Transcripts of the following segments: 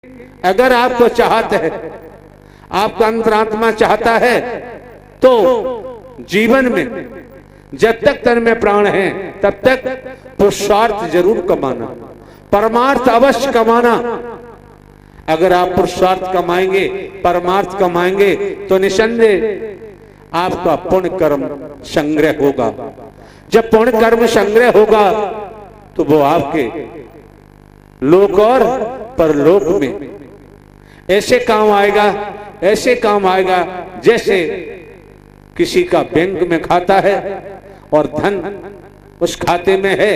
अगर आपको चाहत है, आपका अंतरात्मा चाहता है, तो जीवन में जब तक तन में प्राण है तब तक पुरुषार्थ जरूर कमाना, परमार्थ अवश्य कमाना। अगर आप पुरुषार्थ कमाएंगे, परमार्थ कमाएंगे, तो निसंदेह आपका पुण्य कर्म संग्रह होगा। जब पुण्य कर्म संग्रह होगा तो वो आपके लोक और परलोक में ऐसे काम आएगा, ऐसे काम आएगा जैसे किसी का बैंक में खाता है और धन उस खाते में है,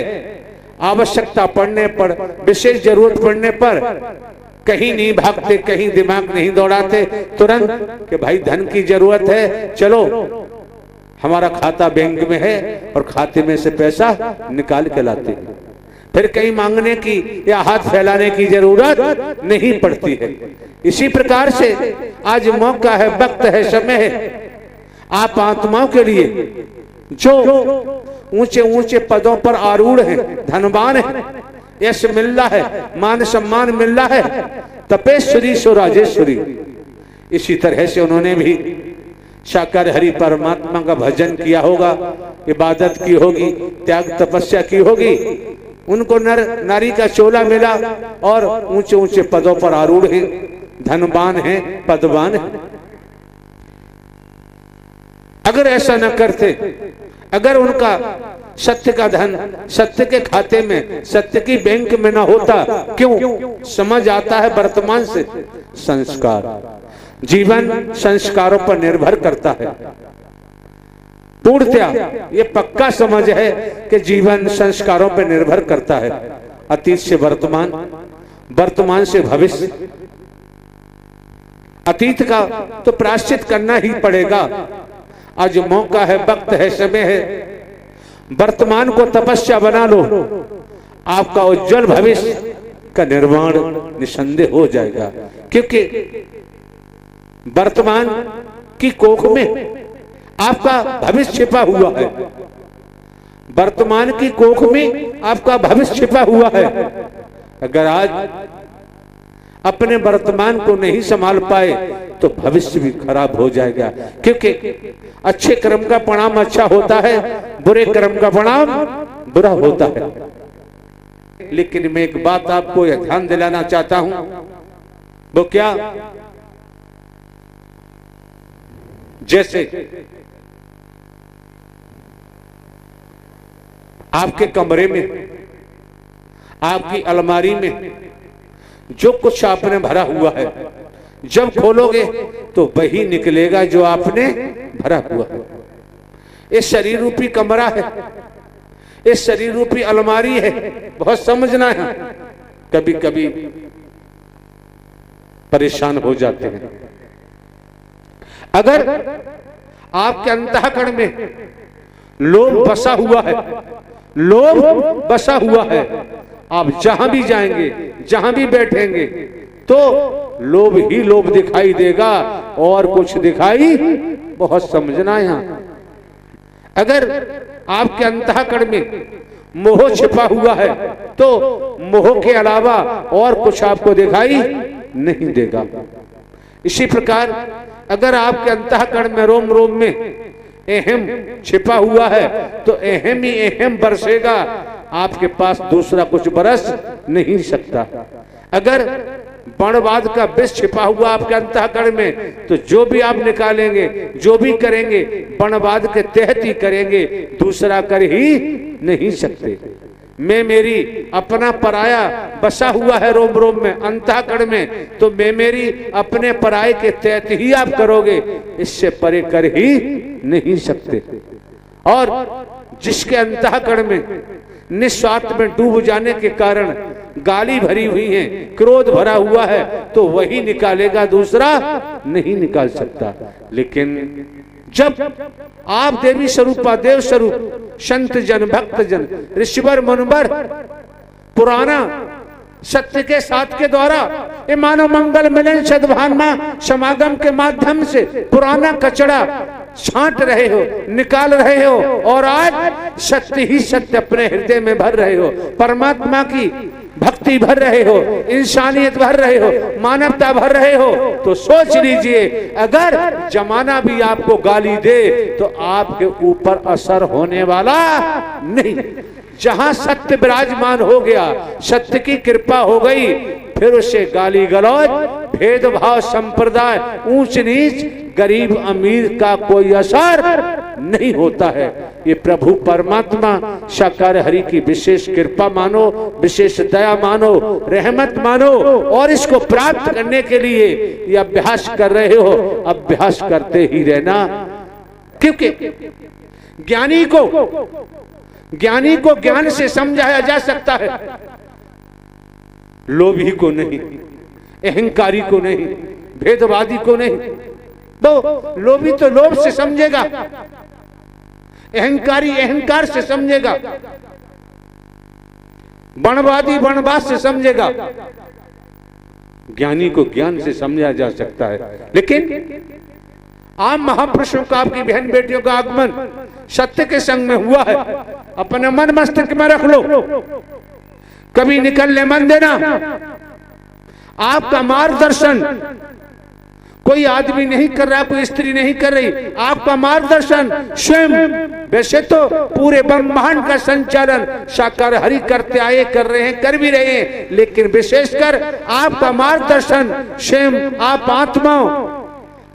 आवश्यकता पड़ने पर, विशेष जरूरत पड़ने पर कहीं नहीं भागते, कहीं दिमाग नहीं दौड़ाते, तुरंत कि भाई धन की जरूरत है, चलो हमारा खाता बैंक में है, और खाते में से पैसा निकाल के लाते हैं। फिर कहीं मांगने की या हाथ फैलाने की जरूरत नहीं पड़ती है। इसी प्रकार से आज मौका है, वक्त है, समय है, आप आत्माओं के लिए जो ऊंचे ऊंचे पदों पर आरूढ़ हैं, धनवान है, यश मिल रहा है, मान सम्मान मिल रहा है, तपेश्वरी सो राजेश्वरी, इसी तरह से उन्होंने भी साकार हरि परमात्मा का भजन किया होगा, इबादत की होगी, त्याग तपस्या की होगी, उनको नर नारी का चोला मिला और ऊंचे ऊंचे पदों पर आरूढ़ हैं, धनवान हैं, पदवान हैं। अगर ऐसा न करते, अगर उनका सत्य का धन सत्य के खाते में, सत्य की बैंक में न होता, क्यों? समझ आता है वर्तमान से संस्कार, जीवन संस्कारों पर निर्भर करता है। पूर्णतया ये पक्का समझ है कि जीवन संस्कारों पर निर्भर करता है, अतीत से वर्तमान, वर्तमान से भविष्य। अतीत का तो प्रायश्चित करना ही पड़ेगा। आज मौका है, वक्त है, समय है, वर्तमान को तपस्या बना लो, आपका उज्जवल भविष्य का निर्माण निसंदेह हो जाएगा। क्योंकि वर्तमान की कोख में आपका भविष्य छिपा हुआ है, वर्तमान की कोख में आपका भविष्य छिपा हुआ है। अगर आज अपने वर्तमान को नहीं संभाल पाए तो भविष्य भी खराब हो जाएगा। क्योंकि अच्छे कर्म का परिणाम अच्छा होता है, बुरे कर्म का परिणाम बुरा होता है। लेकिन मैं एक बात आपको ध्यान दिलाना चाहता हूं, वो क्या? जैसे आपके कमरे में, आपकी अलमारी में जो कुछ आपने भरा हुआ है, जब खोलोगे तो वही निकलेगा जो आपने भरा हुआ है। ये शरीर रूपी कमरा है, ये शरीर रूपी अलमारी है, बहुत समझना है। कभी कभी परेशान हो जाते हैं। अगर आपके अंतःकरण में लोभ बसा हुआ है, लोभ बसा हुआ है, आप जहां भी जाएंगे, जहां भी बैठेंगे, तो लोभ ही लोभ दिखाई देगा और कुछ दिखाई, बहुत समझना यहां। अगर आपके अंतःकरण में मोह छिपा हुआ है तो मोह के अलावा और कुछ आपको दिखाई नहीं देगा। इसी प्रकार अगर आपके अंतःकरण में, रोम रोम में अहम छिपा हुआ है तो अहम ही अहम बरसेगा, आपके पास दूसरा कुछ बरस नहीं सकता। अगर बाणवाद का विष छिपा हुआ आपके अंतःकरण में तो जो भी आप निकालेंगे, जो भी करेंगे, बाणवाद के तहत ही करेंगे, दूसरा कर ही नहीं सकते। मैं मेरी अपना पराया बसा हुआ है रोम रोम में, अंतःकरण में, तो मैं मेरी अपने पराये के तहत ही आप करोगे, इससे परे कर ही नहीं सकते। और जिसके अंतःकरण में निस्वार्थ में डूब जाने के कारण गाली भरी हुई है, क्रोध भरा हुआ है, तो वही निकालेगा, दूसरा नहीं निकाल सकता। लेकिन जब आप देवी स्वरूपा, देव स्वरूप, संत जन, भक्त जन, ऋषिवर मुनिवर पुराना सत्य के साथ के द्वारा ये मानव मंगल मिलन सद्भावना समागम के माध्यम से पुराना कचरा छांट रहे हो, निकाल रहे हो, और आज सत्य ही सत्य अपने हृदय में भर रहे हो। परमात्मा की भक्ति भर रहे हो, इंसानियत भर रहे हो, मानवता भर रहे हो, तो सोच लीजिए अगर जमाना भी आपको गाली दे तो आपके ऊपर असर होने वाला नहीं। जहां सत्य विराजमान हो गया, सत्य की कृपा हो गई, फिर उससे गाली गलौज, भेदभाव, संप्रदाय, ऊंच नीच, गरीब अमीर का कोई असर नहीं होता है। ये प्रभु परमात्मा साकार हरि की विशेष कृपा मानो, विशेष दया मानो, रहमत मानो, और इसको प्राप्त करने के लिए ये अभ्यास कर रहे हो, अभ्यास करते ही रहना। क्योंकि ज्ञानी को ज्ञान से समझाया जा सकता है, लोभी को नहीं, अहंकारी को नहीं, भेदवादी को नहीं। तो लोभी तो लोभ से समझेगा, अहंकारी अहंकार से समझेगा, वनवादी वनवाद से समझेगा। ज्ञानी को ज्ञान से समझा जा सकता है। लेकिन आम महापुरुषों का, आपकी बहन बेटियों का आगमन सत्य के संग में हुआ है, अपने मन मस्तिष्क में रख लो, कभी निकलने मन देना। आपका मार्गदर्शन कोई आदमी नहीं कर रहा, कोई स्त्री नहीं कर रही, आपका मार्गदर्शन स्वयं। वैसे तो पूरे ब्रह्मांड का संचालन साकार हरि करते आए, कर रहे हैं, कर भी रहे हैं, लेकिन विशेषकर आपका मार्गदर्शन स्वयं आप आत्माओं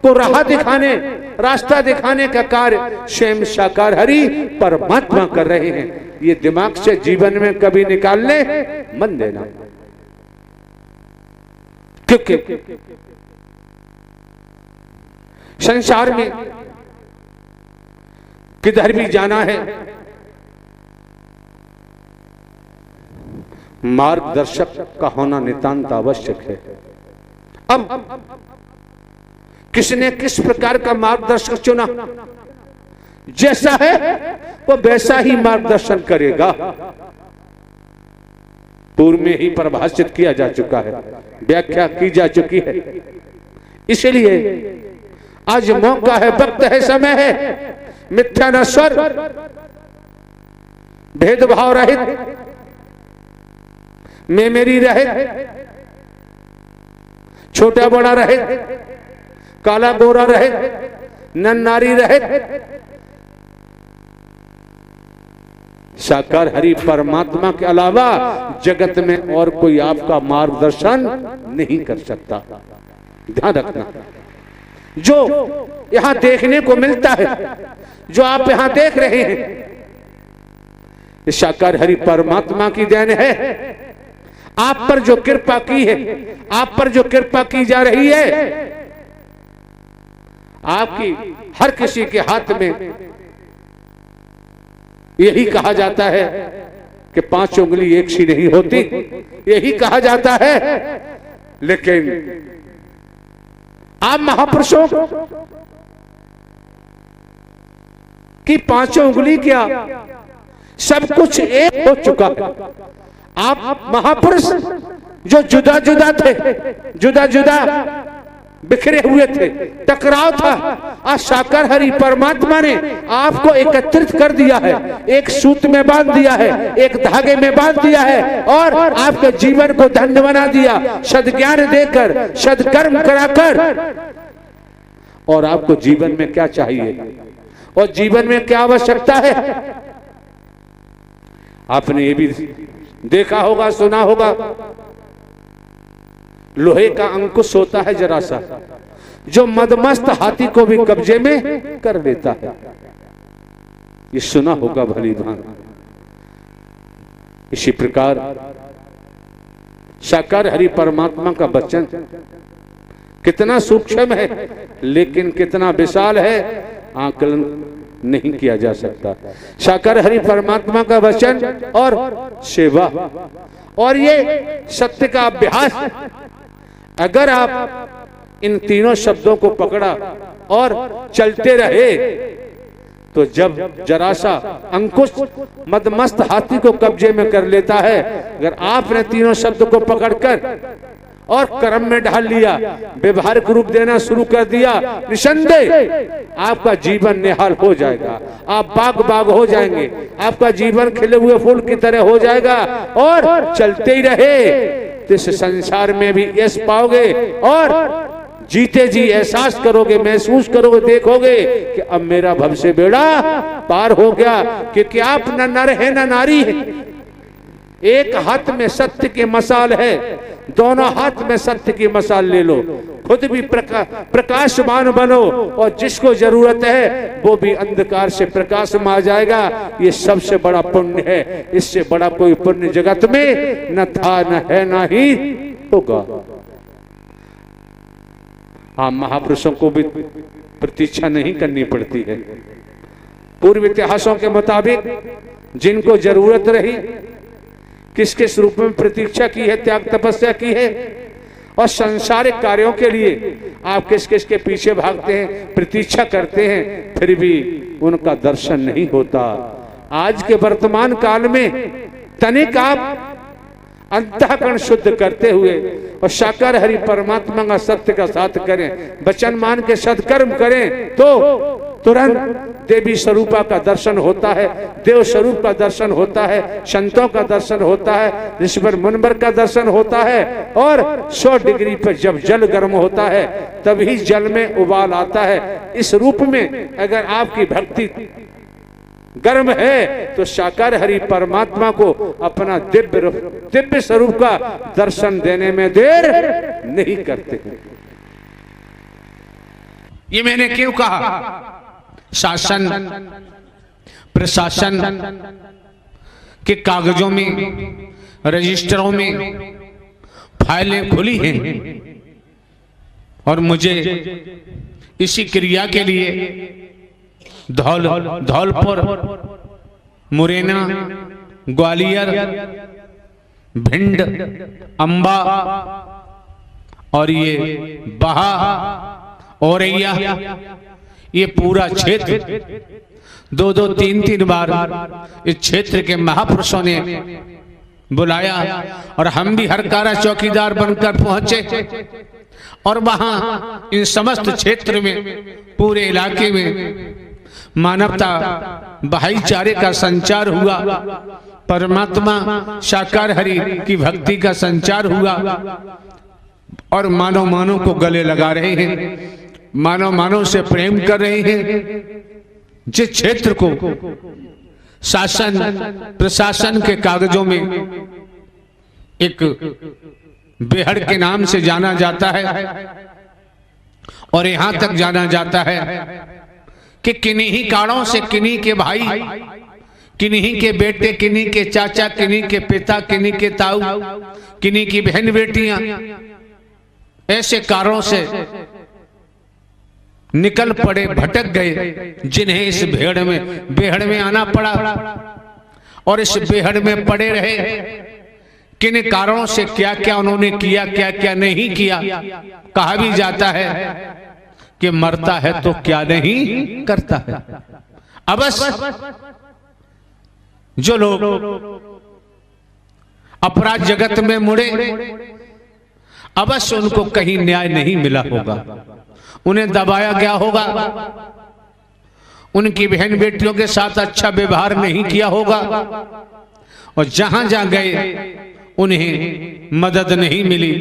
को राह दिखाने, रास्ता दिखाने का कार्य स्वयं साकार हरि परमात्मा कर रहे हैं। ये दिमाग से जीवन में कभी निकालने मन देना, क्योंकि संसार में किधर भी जाना है, मार्गदर्शक का होना नितांत आवश्यक है। अब किसने किस प्रकार का मार्गदर्शक चुना, जैसा है वो वैसा ही मार्गदर्शन करेगा। पूर्व में ही परिभाषित किया जा चुका है, व्याख्या की जा चुकी है। इसलिए आज मौका है, वक्त है, समय है, मिथ्या न स्वर, भेदभाव रहित, मैं मेरी रहित, छोटा बड़ा रहित, काला गोरा रहित, नर नारी रहित, साकार हरि परमात्मा के अलावा जगत में और कोई आपका मार्गदर्शन नहीं कर सकता। ध्यान रखना, जो यहां देखने को मिलता है, जो आप यहां देख रहे हैं, साकार हरि परमात्मा की देन है। आप पर जो कृपा की है, आप पर जो कृपा की जा रही है, आपकी हर किसी के हाथ में यही कहा जाता है कि 5 उंगली एक सी नहीं होती, यही कहा जाता है। लेकिन आप महापुरुषों की 5 उंगली क्या, सब कुछ एक हो चुका है। आप महापुरुष जो जुदा जुदा थे, जुदा जुदा बिखरे हुए थे, टकराव था, आज साकार हरि परमात्मा ने आपको एकत्रित कर दिया है, एक सूत में बांध दिया है, एक धागे में बांध दिया है, और आपके जीवन को धन्य बना दिया, सद्ज्ञान देकर, सद्कर्म कराकर। और आपको जीवन में क्या चाहिए और जीवन में क्या आवश्यकता है, आपने ये भी देखा होगा, सुना होगा। लोहे का अंकुश होता है जरा सा, जो मदमस्त हाथी को भी कब्जे में कर लेता है। ये सुना होगा भली भांति। इसी प्रकार साकार हरि परमात्मा का वचन कितना सूक्ष्म है, लेकिन कितना विशाल है, आकलन नहीं किया जा सकता। साकार हरि परमात्मा का वचन और सेवा और ये सत्य का अभ्यास, अगर आप इन तीनों शब्दों को पकड़ा और चलते रहे, तो जब जरा सा अंकुश मदमस्त हाथी को कब्जे में कर लेता है, अगर आपने तीनों शब्द को पकड़कर और कर्म में ढाल लिया, व्यवहारिक रूप देना शुरू कर दिया, निसंदेह आपका जीवन निहाल हो जाएगा, आप बाग बाग हो जाएंगे, आपका जीवन खिले हुए फूल की तरह हो जाएगा और चलते ही रहे तो इस संसार में भी यश पाओगे और जीते जी एहसास करोगे, महसूस करोगे, देखोगे कि अब मेरा भव बेड़ा पार हो गया, क्योंकि आप न नर है न नारी है, एक हाथ में सत्य की मसाल है, दोनों हाथ में सत्य की मसाल ले लो, खुद भी प्रकाशमान बनो और जिसको जरूरत है वो भी अंधकार से प्रकाश में आ जाएगा। ये सबसे बड़ा पुण्य है, इससे बड़ा कोई पुण्य जगत में न था, न है, न ही होगा। हाँ, महापुरुषों को भी प्रतीक्षा नहीं करनी पड़ती है। पूर्व इतिहासों के मुताबिक जिनको जरूरत रही, किस किस रूप में प्रतीक्षा की है, त्याग तपस्या की है, और संसारिक कार्यों के लिए आप किस किस के पीछे भागते हैं, प्रतीक्षा करते हैं, फिर भी उनका दर्शन नहीं होता। आज के वर्तमान काल में तनिक आप अंतःकरण शुद्ध करते हुए और साकार हरि परमात्मा का सत्य का साथ करें, वचन मान के सत्कर्म करें तो तुरंत देवी स्वरूपा का दर्शन होता है, देव स्वरूप का दर्शन होता है, संतों का दर्शन होता है, ऋषिवर मुनिवर का दर्शन होता है। और 100 डिग्री पर जब जल गर्म होता है तभी जल में उबाल आता है। इस रूप में अगर आपकी भक्ति गर्म है तो साकार हरि परमात्मा को अपना दिव्य स्वरूप का दर्शन देने में देर नहीं करते। ये मैंने क्यों कहा? शासन प्रशासन के कागजों में, रजिस्टरों में फाइलें खुली हैं और मुझे इसी क्रिया के लिए धौलपुर, मुरैना, ग्वालियर, भिंड, अंबा और ये बहा, औरैया, ये पूरा क्षेत्र 2-2, 3-3 बार इस क्षेत्र के महापुरुषों ने बुलाया और हम भी हरकारा चौकीदार बनकर पहुंचे और वहां इन समस्त क्षेत्र में, पूरे इलाके में मानवता भाईचारे का संचार हुआ, परमात्मा साकार हरि की भक्ति का संचार हुआ और मानव मानव को गले लगा रहे हैं, मानव मानव से प्रेम कर रहे हैं। जिस क्षेत्र को शासन प्रशासन के कागजों में एक बेहड़ के नाम से जाना जाता है और यहां तक जाना जाता है कि किन्हीं कारणों से किन्हीं के भाई, किन्हीं के बेटे, किन्हीं के चाचा, किन्हीं के पिता, किन्हीं के ताऊ, किन्हीं की बहन बेटियां ऐसे कारणों से निकल पड़े, भटक गए, जिन्हें इस बेहड़ में आना पड़ा और इस बेहड़ में पड़े रहे। किन कारणों से क्या क्या उन्होंने किया, क्या क्या नहीं किया। कहा भी जाता है कि मरता है तो क्या नहीं करता है। अवश्य जो लोग अपराध जगत में मुड़े, अवश्य उनको कहीं न्याय नहीं मिला होगा, उन्हें दबाया गया होगा, उनकी बहन बेटियों के साथ अच्छा व्यवहार नहीं किया होगा और जहां जहां गए उन्हें मदद नहीं मिली,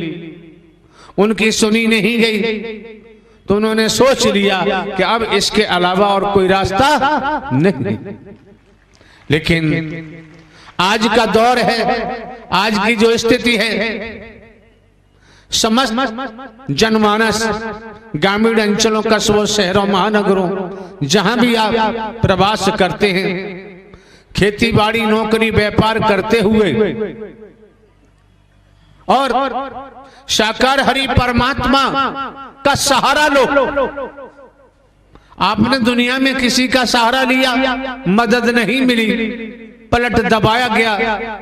उनकी सुनी नहीं गई, तो उन्होंने सोच लिया कि अब इसके अलावा और कोई रास्ता नहीं। लेकिन आज का दौर है, आज की जो स्थिति है, समस्त जनमानस, ग्रामीण अंचलों, कस्बों, शहरों, महानगरों, जहां भी आप प्रवास करते हैं, खेती बाड़ी, नौकरी, व्यापार करते हुए और साकार हरि परमात्मा का सहारा लो। आपने दुनिया में किसी का सहारा लिया, मदद नहीं मिली, पलट दबाया गया,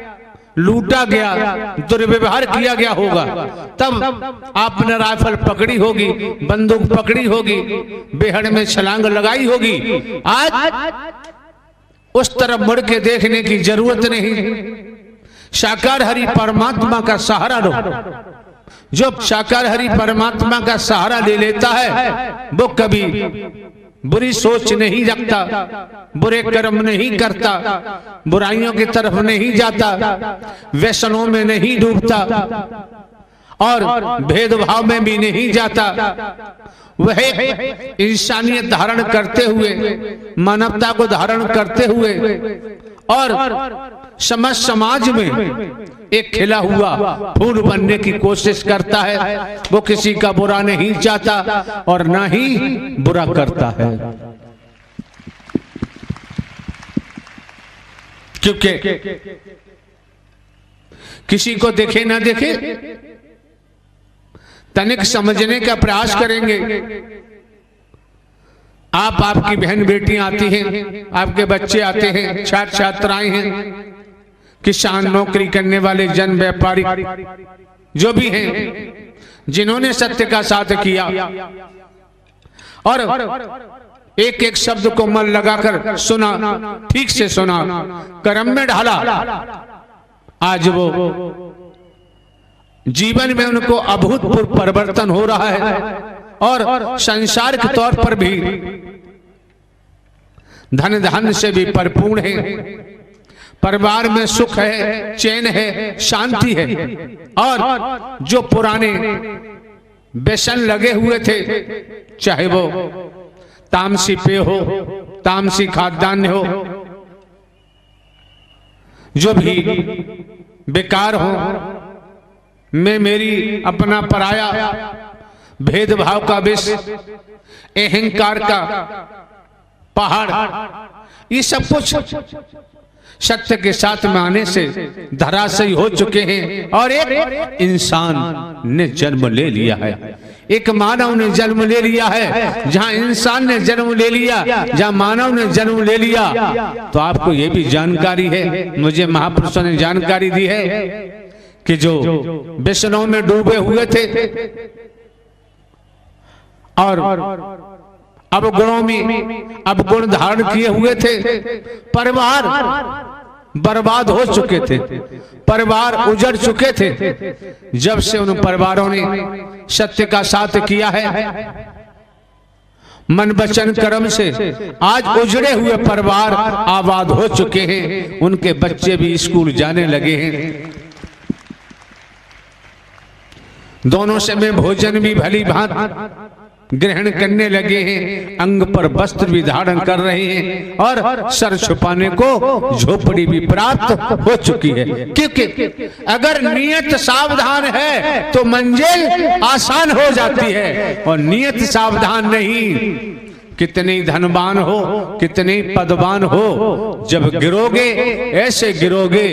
लूटा गया, दुर्व्यवहार किया गया होगा, तब आपने राइफल पकड़ी होगी, बंदूक पकड़ी होगी, बेहड़ में छलांग लगाई होगी। आज उस तरफ मुड़ के देखने की जरूरत नहीं। साकार हरि परमात्मा का सहारा लो, जो शाकाहारी परमात्मा का सहारा ले लेता है वो कभी बुरी सोच नहीं रखता, बुरे कर्म नहीं करता, बुराइयों की तरफ नहीं जाता, व्यसनों में नहीं डूबता और भेदभाव में भी नहीं जाता। वह इंसानियत धारण करते हुए, मानवता को धारण करते हुए और समस्त समाज में एक खिला हुआ फूल बनने की कोशिश करता है। वो किसी का बुरा नहीं चाहता और ना ही बुरा करता है, क्योंकि किसी को देखे ना देखे तनिक समझने का प्रयास करेंगे। आपकी बहन बेटियां आती हैं, आपके बच्चे आते हैं, छात्र छात्राएं हैं, किसान, नौकरी करने वाले, जन, व्यापारी जो भी हैं, जिन्होंने सत्य का साथ किया और एक एक शब्द को मन लगाकर सुना, ठीक से सुना, कर्म में ढाला, आज वो जीवन में उनको अभूतपूर्व परिवर्तन हो रहा है और संसार के तौर पर भी धन धान्य से भी परिपूर्ण है, परिवार में सुख है, चैन है, शांति है। और जो पुराने व्यसन लगे हुए थे, चाहे वो तामसी पेय हो, तामसी खाद्यान्न हो, जो भी बेकार हो, मैं मेरी, अपना पराया, भेदभाव का विष, अहंकार का पहाड़, ये सब कुछ सत्य के साथ में आने से धराशायी हो चुके हैं और एक इंसान ने जन्म ले लिया है, एक मानव ने जन्म ले लिया है। जहां इंसान ने जन्म ले लिया, जहां मानव ने जन्म ले लिया, तो आपको यह भी जानकारी है, मुझे महापुरुषों ने जानकारी दी है कि जो व्यसनों में डूबे हुए थे और अब गुणों में, अब गुण धारण किए हुए थे, परिवार बर्बाद हो चुके थे, परिवार उजड़ चुके थे। जब से उन परिवारों ने सत्य का साथ किया है, मन वचन कर्म से आज उजड़े हुए परिवार आबाद हो चुके हैं, उनके बच्चे भी स्कूल जाने लगे हैं, दोनों समय भोजन भी भली भांति ग्रहण करने लगे हैं, अंग पर वस्त्र भी धारण कर रहे हैं और सर छुपाने को झोपड़ी भी प्राप्त हो चुकी है। क्योंकि अगर नियत सावधान है तो मंजिल आसान हो जाती है, और नियत सावधान नहीं, कितने धनवान हो, कितने पदवान हो, जब गिरोगे, ऐसे गिरोगे,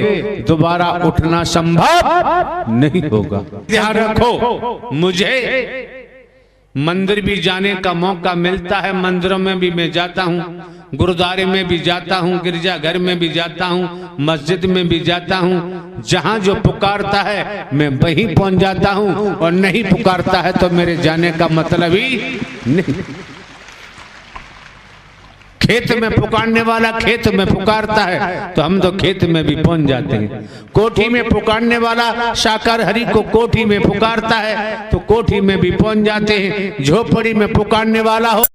दोबारा उठना संभव नहीं होगा। ध्यान रखो, मुझे मंदिर भी जाने का मौका मिलता है, मंदिरों में भी मैं जाता हूँ, गुरुद्वारे में भी जाता हूँ, गिरजाघर में भी जाता हूँ, मस्जिद में भी जाता हूँ। जहाँ जो पुकारता है मैं वहीं पहुँच जाता हूँ, और नहीं पुकारता है तो मेरे जाने का मतलब ही नहीं। खेत में पुकारने वाला खेत में पुकारता है तो हम तो खेत में भी पहुंच जाते हैं। कोठी में पुकारने वाला शाकाहारी को कोठी में पुकारता है तो कोठी में भी पहुंच जाते हैं। झोपड़ी में पुकारने वाला हो